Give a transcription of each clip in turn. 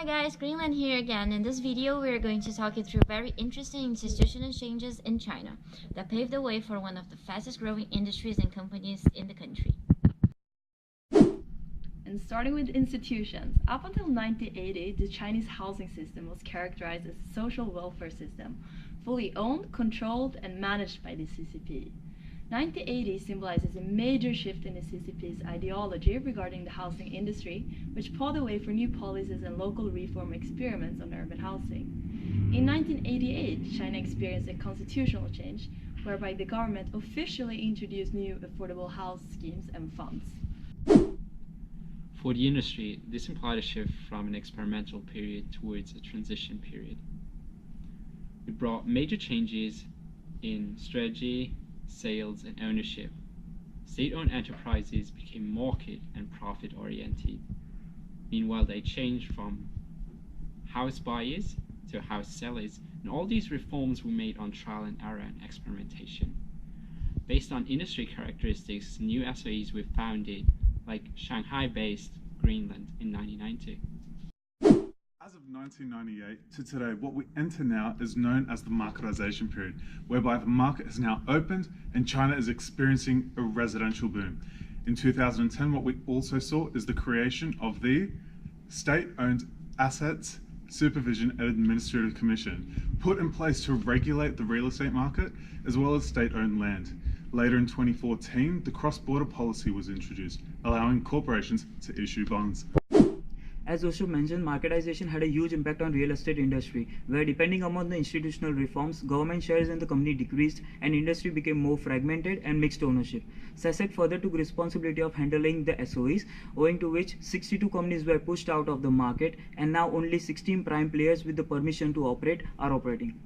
guys, Greenland here again. In this video, we are going to talk you through very interesting institutional changes in China that paved the way for one of the fastest growing industries and companies in the country. And starting with institutions, up until 1980, the Chinese housing system was characterized as a social welfare system, fully owned, controlled, and managed by the CCP. 1980 symbolizes a major shift in the CCP's ideology regarding the housing industry, which paved the way for new policies and local reform experiments on urban housing. In 1988, China experienced a constitutional change, whereby the government officially introduced new affordable house schemes and funds. For the industry, this implied a shift from an experimental period towards a transition period. It brought major changes in strategy, sales, and ownership. State-owned enterprises became market and profit-oriented. Meanwhile, they changed from house buyers to house sellers, and all these reforms were made on trial and error and experimentation. Based on industry characteristics, new SOEs were founded, like Shanghai-based Greenland in 1990. As of 1998 to today, what we enter now is known as the marketization period, whereby the market has now opened and China is experiencing a residential boom. In 2010, what we also saw is the creation of the State-Owned Assets Supervision and Administrative Commission, put in place to regulate the real estate market as well as state-owned land. Later in 2014, the cross-border policy was introduced, allowing corporations to issue bonds. As Joseph mentioned, marketization had a huge impact on real estate industry, where depending upon the institutional reforms, government shares in the company decreased and industry became more fragmented and mixed ownership. SASAC further took responsibility of handling the SOEs, owing to which 62 companies were pushed out of the market, and now only 16 prime players with the permission to operate are operating.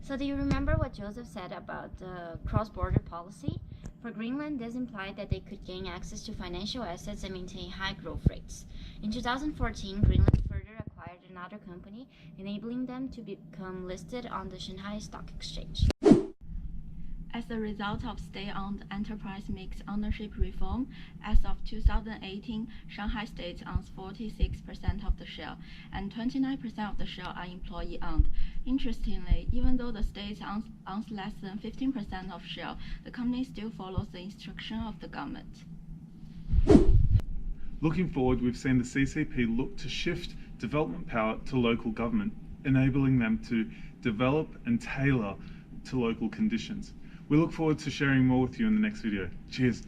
So do you remember what Joseph said about the cross-border policy? For Greenland, this implied that they could gain access to financial assets and maintain high growth rates. In 2014, Greenland further acquired another company, enabling them to become listed on the Shanghai Stock Exchange. As a result of state-owned enterprise mix ownership reform, as of 2018, Shanghai State owns 46% of the share, and 29% of the share are employee-owned. Interestingly, even though the state owns less than 15% of share, the company still follows the instruction of the government. Looking forward, we've seen the CCP look to shift development power to local government, enabling them to develop and tailor to local conditions. We look forward to sharing more with you in the next video. Cheers.